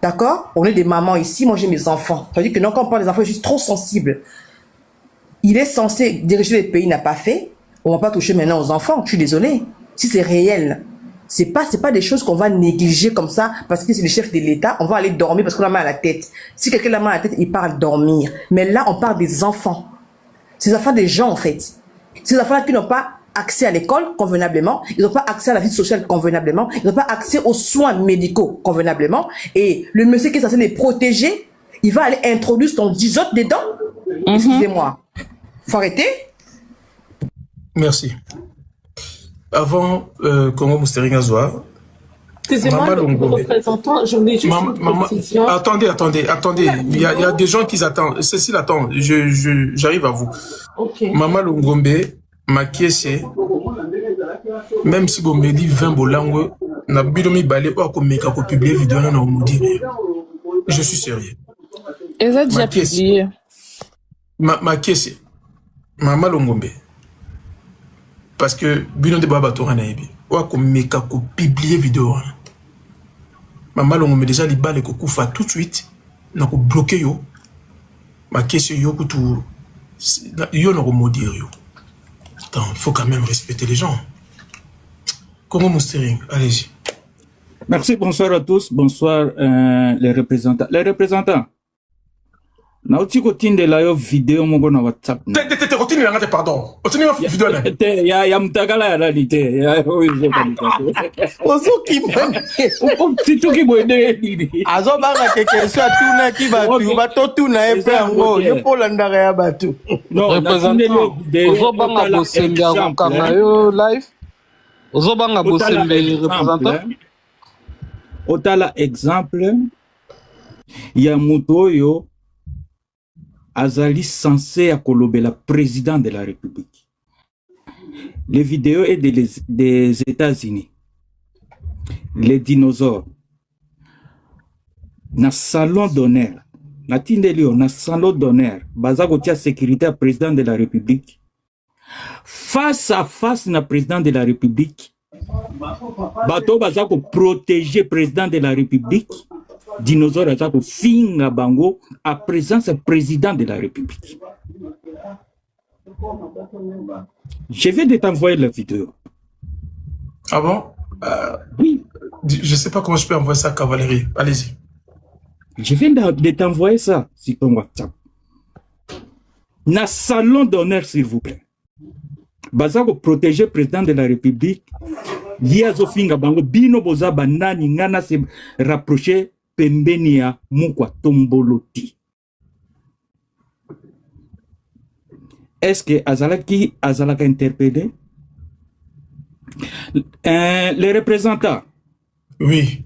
D'accord? On est des mamans ici, moi j'ai mes enfants. Ça veut dire que non, quand on parle des enfants, je suis trop sensible. Il est censé diriger le pays, il n'a pas fait. On va pas toucher maintenant aux enfants, je suis désolé. Si c'est réel, c'est pas des choses qu'on va négliger comme ça parce que c'est le chef de l'État, on va aller dormir parce qu'on a mal à la tête. Si quelqu'un a mal à la tête, il parle dormir. Mais là, on parle des enfants. Ces enfants des gens, en fait. Ces enfants-là qui n'ont pas accès à l'école convenablement, ils n'ont pas accès à la vie sociale convenablement, ils n'ont pas accès aux soins médicaux convenablement. Et le monsieur qui est censé les protéger, il va aller introduire son disote dedans. Excusez-moi. Faut arrêter. Merci. Avant Congo Mousteri Ngazoa, excusez-moi, le représentant, je voulais juste une précision. Attendez. Il y a des gens qui attendent. Cécile, attends, j'arrive à vous. Okay. Maman Longombe, ma kiese, même si vous me dites 20 bolango, na bidomi balé ou ako meka ko publier vidéo na on dire. Je suis sérieux. Ils ont déjà publié. Ma kiese, Maman Longombe. Parce que bino de baba tora na yebi wa ko meka ko publier vidéo mama longo me déjà li bale ko kufa tout de suite na ko bloquer yo ma question yo kutu yo na ko modire yo. Attends, faut quand même respecter les gens. Congo Mousteri, allez-y. Merci, bonsoir à tous, bonsoir les représentants. Les représentants, Na uti kotindela yo video moko na WhatsApp. Te kotindela ngate pardon. Otindela video na. Ya mtakala ya realite. Ya oizo kabisa. Ozuki man. Tituki boyede nini. Azo banga kekeso atuna ki batu bato tuna epe yango yo polandaka ya batu. Non, représentant. Ozo banga bosembe ya kanga yo live. Ozo banga bosembe représentant. Otala exemple ya mutu oyo azali censé à kolobela président de la République. Les vidéos est des États-Unis. Les dinosaures. Na salon d'honneur. Na tindelio na salon d'honneur. Bazako tia sécurité à président de la République. Face à face na président de la République. Bato bazako protéger président de la République. Dinosaure azako finga bango à présence président de la République. Je vais de t'envoyer la vidéo. Ah bon? Oui. Je sais pas comment je peux envoyer ça à Cavalerie. Allez-y. Je viens de t'envoyer ça sur ton WhatsApp. Na salon d'honneur, s'il vous plaît. Bazako protéger président de la République. Yazo finga bango bino boza banani ngana se rapprocher pembeni ya mukwa tomboloti. Est-ce que azalaka interpellé? Les représentants. Oui.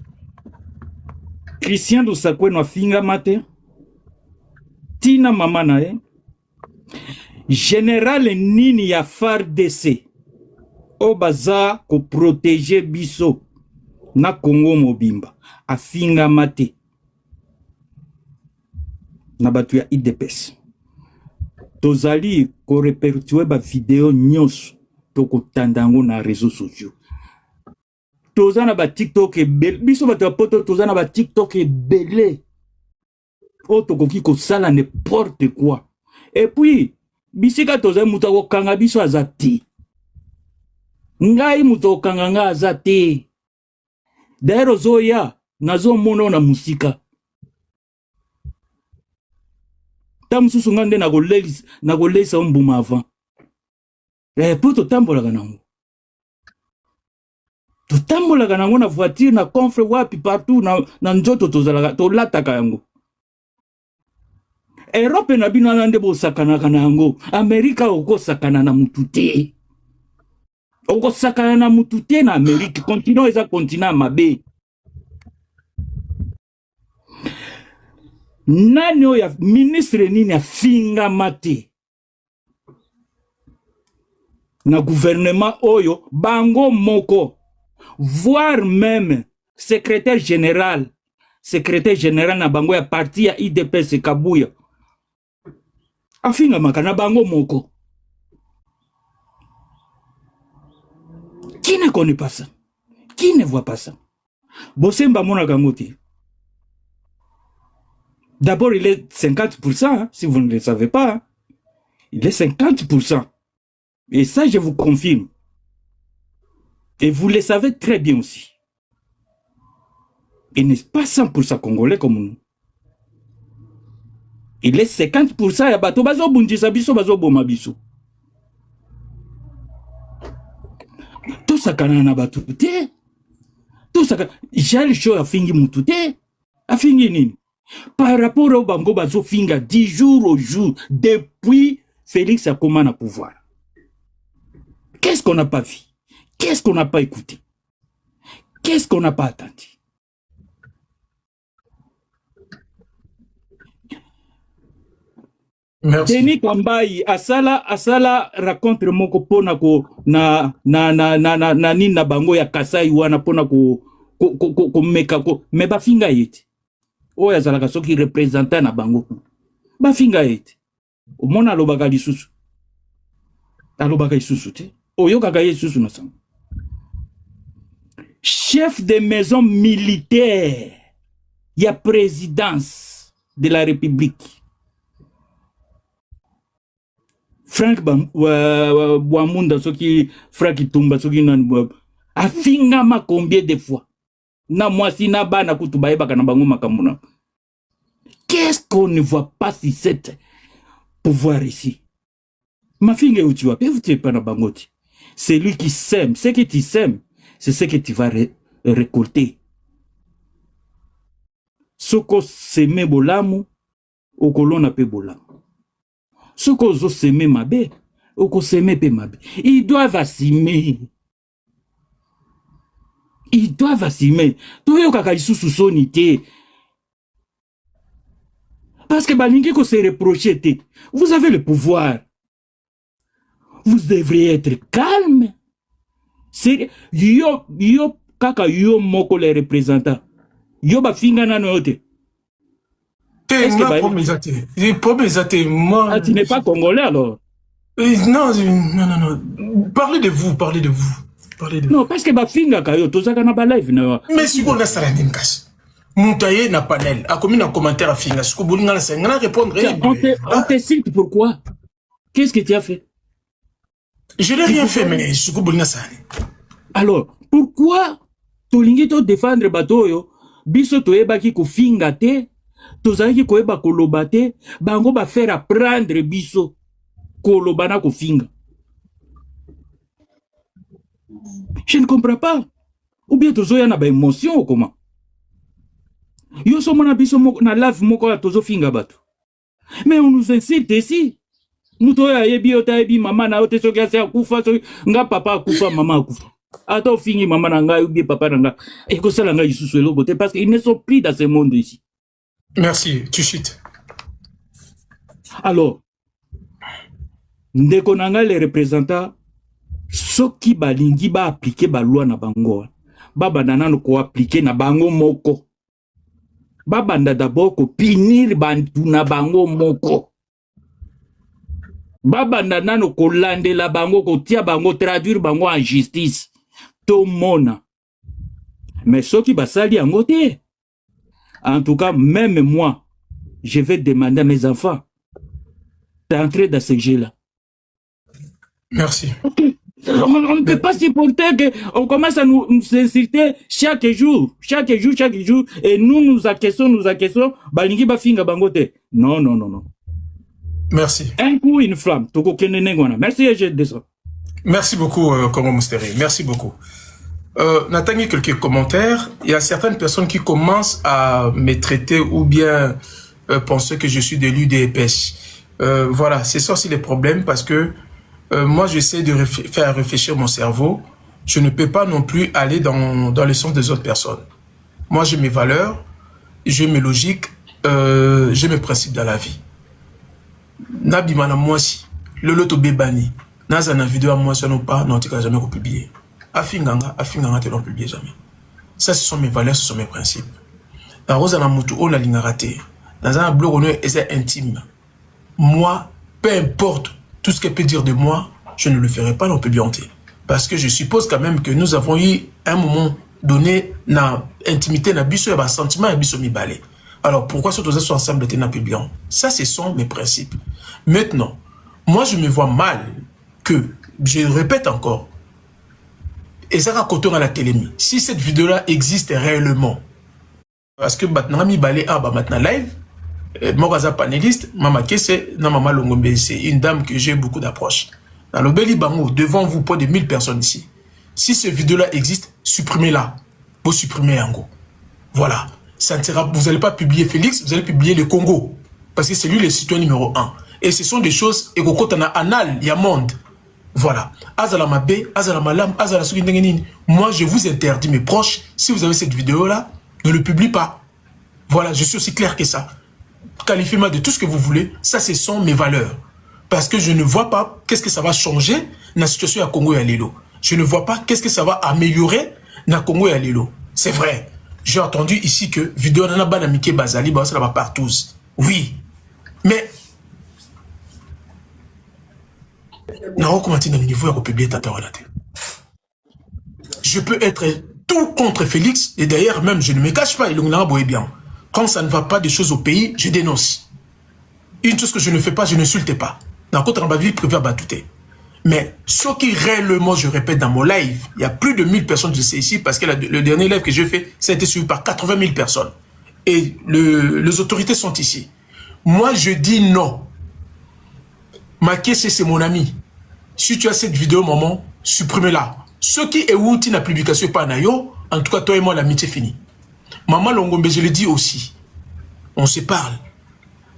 Christian Dusakwe no finga mate. Tina mama nae. Général nini ya FARDC. Obaza ko protéger biso na Congo mobimba. Afinga mate. Na batu ya IDPS. Tozali ko repertue ba video nyos toko tandango na réseaux sociaux. Tozana ba TikTok e bel biso batu ya poto tozana ba TikTok e belé. O toko ki ko sala n'importe quoi. Et puis bisika tozali muta ko kanga biso azati. Ngai muta ko kanga nga azati. Daero zoya nazo mono na musika. Tamususu ngande na golesa mbuma avant. Poto tambola kanango. To tambola kanango na voiture na confre wapi partout na njoto tozala to lataka yango. Europe na bino nande bo sakana kanango. Amerika oko sakana na mutute. Oko sakana na mutute na Amerika. Continent eza continent mabe. Nani oya ministre nini afinga mate na gouvernement oyo bango moko, voire même secrétaire général na bango ya parti ya IDPS Kabuya afinga makana bango moko. Qui ne connaît pas ça? Qui ne voit pas ça? Bosemba mona gangote. D'abord, il est 50%, hein, si vous ne le savez pas. Hein. Il est 50%. Et ça, je vous confirme. Et vous le savez très bien aussi. Il n'est pas 100% congolais comme nous. Il est 50% ya bato bazo bundisa biso bazo boma biso. Tout ça kanana bato te. Tout ça Charles Show a fingi mutu te. A fingi nini? Par rapport au bango bazo finga 10 jours au jour depuis Félix a comment à pouvoir. Qu'est-ce qu'on n'a pas vu? Qu'est-ce qu'on n'a pas écouté? Qu'est-ce qu'on n'a pas attendu? Merci. Denis Kambayi asala raconte moko pona ko na nina bango ya Kasai wana pona ko meka ko me ba finga yeti. Oya zalaka soki représentant na bango. Ba finga yeti. Omona lobaka lisusu. Alobaka lisusu te. Oyo kaka lisusu na sango. Chef de maison militaire. Ya présidence de la République. Frank Bouamunda soki Frank Itumba soki nan afinga ma combien de fois na mwasi na bana kutu bayeba kana bango makamuna qu'est-ce qu'on ne voit pas si c'est pouvoir ici? Ma fille, où tu vas, tu es pas dans Bangoti. C'est lui qui sème. Ce que tu sèmes, c'est ce que tu vas récolter. Ce qu'on sème bolamu, au colon a pe bolamu. Ce qu'on sème mabe, au qu'on sème pe mabe. Ils doivent assumer. Ils doivent assumer. Tout le monde sous son idée. Parce que balingi ko se reprocher. Vous avez le pouvoir. Vous devriez être calme. C'est yo kaka yo moko les représentants. Yo ba finga na note. Moi. Ah, tu n'es pas congolais alors? Non. Parlez de vous. Non, parce que ba finga kayo to saka na ba live na. Mais si on a ça la nimkas. Moutaye na panel. A commis un commentaire à finga. Ce que vous voulez répondre. On te cite pourquoi? Qu'est-ce que tu as fait? Je n'ai rien fait, mais ce que vous voulez ça. Alors, pourquoi tolingi to défendre bato yo? Biso to ebaki ko finga te. Tozaki ko eba koloba te. Bango ba faire apprendre biso. Kolobana ko finga. Je ne comprends pas. Ou bien tozoya na ba émotion ou comment? Yo somo na biso na live moko ya tozo finga bato. Mais on nous incite ici. Muto ya yebi ota yebi mama na ote soki ase akufa so nga papa akufa mama akufa. Ata fingi mama na nga ou bien papa na nga. Et que ça la nga isusu eloko te parce qu'ils ne sont plus dans ce monde ici. Merci, tu chites. Alors, ndeko nanga les représentants soki balingi ba appliquer ba loi na bango. Baba nanano ko appliquer na bango moko. Babanda d'abord ko punir bantu na bango moko. Babanda nano ko lande la bango ko tia bango traduire bango en justice. To mona. Mais ce qui basali en côté. En tout cas, même moi, je vais demander à mes enfants d'entrer dans ce jeu-là. Merci. On ne peut pas supporter qu'on commence à nous inciter chaque jour, et nous acquiesçons, balingi bafinga bangote. Non. Merci. Un coup, une flamme. Merci, je descends. Merci beaucoup, Congo Mousteri. Merci beaucoup. Nathalie, quelques commentaires. Il y a certaines personnes qui commencent à me traiter ou bien penser que je suis de l'UDPS. Voilà, c'est ça aussi les problèmes parce que moi, j'essaie de faire réfléchir mon cerveau. Je ne peux pas non plus aller dans le sens des autres personnes. Moi, j'ai mes valeurs, j'ai mes logiques, j'ai mes principes dans la vie. Nabimana moi si le loto bebani naza na vidéo à moi ça non pas non tu n'as jamais republié afinganga te non publié jamais. Ça ce sont mes valeurs, ce sont mes principes. La rose na mutu on la ligne raté dans un blog on est intime. Moi peu importe tout ce qu'elle peut dire de moi, je ne le ferai pas non publianté parce que je suppose quand même que nous avons eu un moment donné na intimité na biso ya sentiment ya biso mi balé. Alors, pourquoi ce sont ensemble de publiant? Ça, ce sont mes principes. Maintenant, moi, je me vois mal que, je répète encore, et ça raconte à la télémie. Si cette vidéo-là existe réellement, parce que maintenant, maintenant live, moi, je suis panéliste, Mama Kesse, Mama Longombe, c'est une dame que j'ai beaucoup d'approches. Dans le Beli Bango, devant vous, pas de 1000 personnes ici. Si cette vidéo-là existe, supprimez-la. Vous supprimez en gros. Voilà. Ça ne sera, vous n'allez pas publier Félix, vous allez publier le Congo. Parce que c'est lui le citoyen numéro 1. Et ce sont des choses, et quand on a anal, il y a monde. Voilà. Azalama B, Azalama Lam, Azala Sugindengenin. Moi, je vous interdis, mes proches, si vous avez cette vidéo-là, ne le publiez pas. Voilà, je suis aussi clair que ça. Qualifiez-moi de tout ce que vous voulez. Ça, ce sont mes valeurs. Parce que je ne vois pas qu'est-ce que ça va changer dans la situation à Congo et à Lelo. Je ne vois pas qu'est-ce que ça va améliorer dans Congo et à Lelo. C'est vrai. J'ai entendu ici que vidéo nana bana Mike Bazali ça va partout. Oui. Mais non, comment tu niveau à publier ta relative. Je peux être tout contre Félix et d'ailleurs même je ne me cache pas, il est bien. Quand ça ne va pas des choses au pays, je dénonce. Une chose que je ne fais pas, je n'insulte pas. Dans contre ma vie privée à batouter. Mais ce qui réellement, je répète dans mon live, il y a plus de 1000 personnes, je sais ici, parce que le dernier live que j'ai fait, ça a été suivi par 80 000 personnes. et les autorités sont ici. Moi, je dis non. Maké, c'est mon ami. Si tu as cette vidéo, maman, supprimez-la. Ceux qui écoutent la publication par Nayo, en tout cas, toi et moi, l'amitié finie. Maman Longombe, je le dis aussi. On se parle.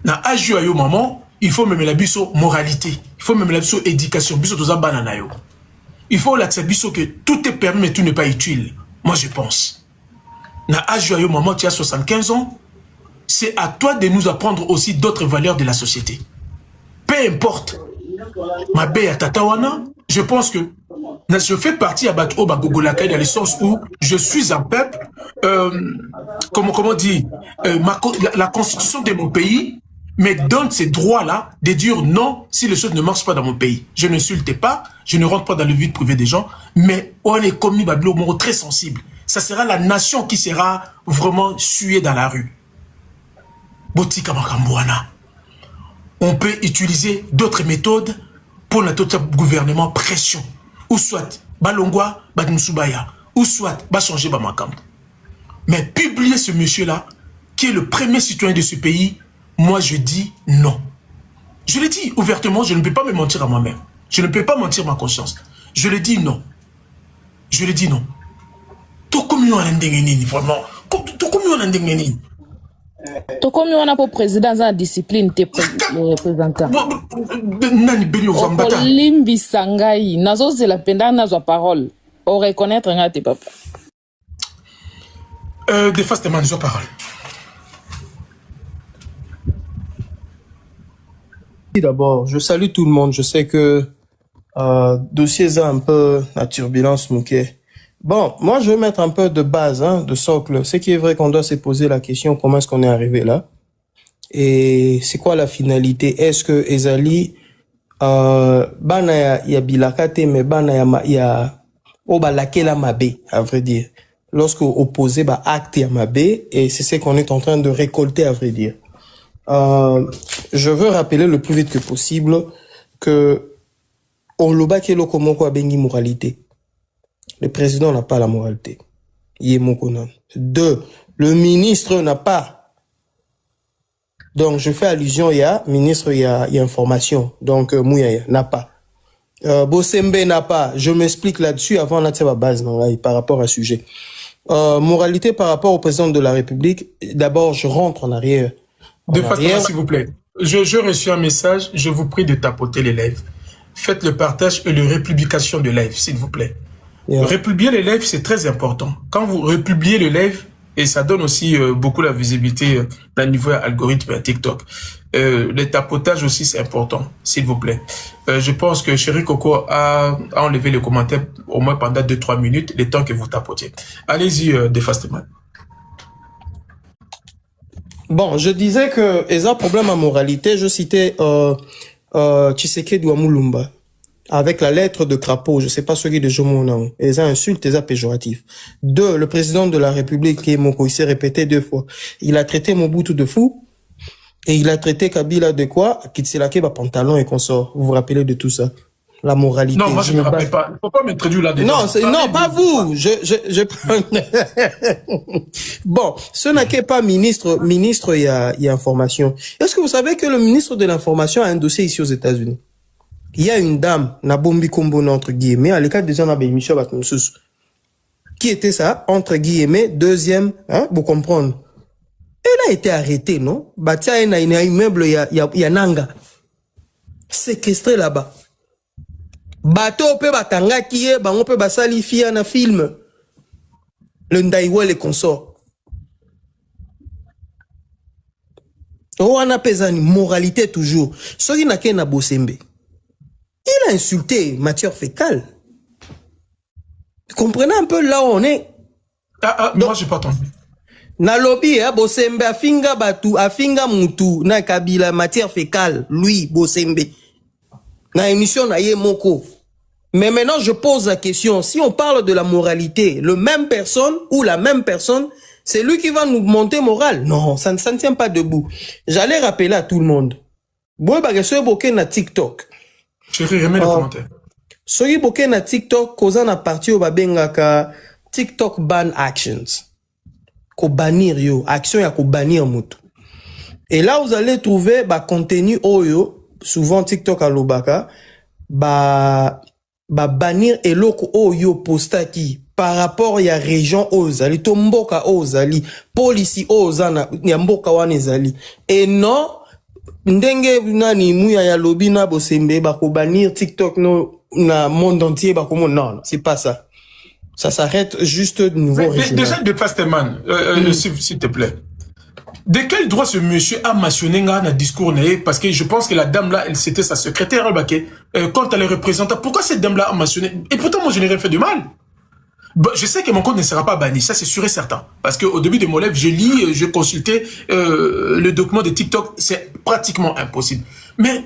Na aju ayo, maman, il faut même la biso moralité. Il faut même la biso éducation. Biso toza banana yo. Il faut la biso que tout est permis, mais tout n'est pas utile. Moi, je pense. Na aju ayo, maman, tu as 75 ans. C'est à toi de nous apprendre aussi d'autres valeurs de la société. Peu importe. Ma belle Tatawana, je pense que je fais partie à Bato Bagogolaka dans le sens où je suis un peuple, comment dire, la constitution de mon pays me donne ces droits-là de dire non si les choses ne marchent pas dans mon pays. Je n'insulte pas, je ne rentre pas dans le vide privé des gens, mais on est commis Bablo Moro très sensible. Ça sera la nation qui sera vraiment suée dans la rue. Botika Makambouana. On peut utiliser d'autres méthodes pour notre gouvernement pression. Ou soit, Balongwa, Badmoussoubaya, ou soit, changer Bamakam. Mais publier ce monsieur-là, qui est le premier citoyen de ce pays, moi je dis non. Je le dis ouvertement, je ne peux pas me mentir à moi-même. Je ne peux pas mentir ma conscience. Je le dis non. Je le dis non. Tout comme on a vraiment. Tout comme on a to komi wana po président za discipline te représentant nani beni ovambata limbisa ngai nazozela penda nazwa parole o reconnaître nga te papa des fois c'est manzo parole. D'abord, je salue tout le monde. Je sais que dossier a un peu la turbulence mouquet. Bon, moi, je vais mettre un peu de base, de socle. Ce qui est vrai qu'on doit se poser la question, comment est-ce qu'on est arrivé là? Et c'est quoi la finalité? Est-ce que Ezali, bana ya bilakate, mais bana ya obalakela mabe, à vrai dire. Lorsque opposé, acte ya mabe, et c'est ce qu'on est en train de récolter, à vrai dire. Je veux rappeler le plus vite que possible que on loba kelo komoko abengi moralité. Le président n'a pas la moralité. Yemokonan. 2. Le ministre n'a pas. Donc, je fais allusion, il y a ministre, il y a information. Donc, Mouyaya n'a pas. Bosembe n'a pas. Je m'explique là-dessus avant la base par rapport à ce sujet. Moralité par rapport au président de la République. D'abord, je rentre en arrière. De Fatima, s'il vous plaît. Je reçois un message. Je vous prie de tapoter les lives. Faites le partage et la républication de live, s'il vous plaît. Yeah. Republier les lives, c'est très important. Quand vous republiez le live, et ça donne aussi beaucoup la visibilité d'un niveau algorithme à TikTok. Le tapotage aussi, c'est important, s'il vous plaît. Je pense que Chéri Coco a enlevé les commentaires au moins pendant 2-3 minutes, le temps que vous tapotiez. Allez-y, Defastement. Bon, je disais que il y a un problème à moralité. Je citais Tshisekedi Mulumba. Avec la lettre de crapaud, je sais pas ce qui est de Jomona, ils ont insulté, ils ont péjoratif. 2, le président de la République, qui est Moko, il s'est répété 2 fois. Il a traité Mobutu de fou, et il a traité Kabila de quoi? Kitsilake, pantalon et consort. Vous vous rappelez de tout ça? La moralité. Non, moi je ne me rappelle pas. Il ne faut pas m'introduire là-dedans. Non, non, pas vous. Bon, ce n'est pas ministre, il y a information. Est-ce que vous savez que le ministre de l'information a un dossier ici aux États-Unis? Il y a une dame, Nabombi Kombo, entre guillemets, à l'écart des gens dans l'émission, qui était ça, entre guillemets, deuxième, vous comprenez. Elle a été arrêtée, non? Batia, il y a un immeuble, il y a Nanga. Séquestré là-bas. Bateau, peut batanga qui est, on peut basalifier un film. Le Ndaïwa, les consorts. On a pesani, moralité toujours. Ce qui n'a qu'un Bosembe. Il a insulté matière fécale. Comprenez un peu là où on est. Donc, moi, j'ai pas entendu. Na lobby, Bosembe, afinga batu, afinga mutu, na kabila matière fécale, lui, Bosembe. Na émission na ye moko. Mais maintenant, je pose la question. Si on parle de la moralité, le même personne ou la même personne, c'est lui qui va nous monter morale. Non, ça ne tient pas debout. J'allais rappeler à tout le monde. Boy, bagage boké na TikTok. Chérie, remets les commentaires. Soki boké na TikTok, cause na parti au babengaka TikTok ban actions. ko bannir yo, action ya ko bannir mutu. Et là vous allez trouver ba contenu oyo souvent TikTok à lobaka ba bannir eloko oyo postaki par rapport ya région ozali to mboka ozali police ozana ya mboka wana ezali et non ndenge nani muya ya lobi na bosembe ba ko bannir TikTok no na monde entier ba comme non c'est pas ça. Ça s'arrête juste au niveau régional. Déjà de Pasteman, s'il te plaît. De quel droit ce monsieur a mentionné un discours parce que je pense que la dame là, c'était sa secrétaire quand elle est représentante. Pourquoi cette dame là a mentionné? Et pourtant moi je n'ai rien fait de mal. Bon, je sais que mon compte ne sera pas banni, ça c'est sûr et certain. Parce qu'au début de mon live, je lis, je consultais le document de TikTok, c'est pratiquement impossible. Mais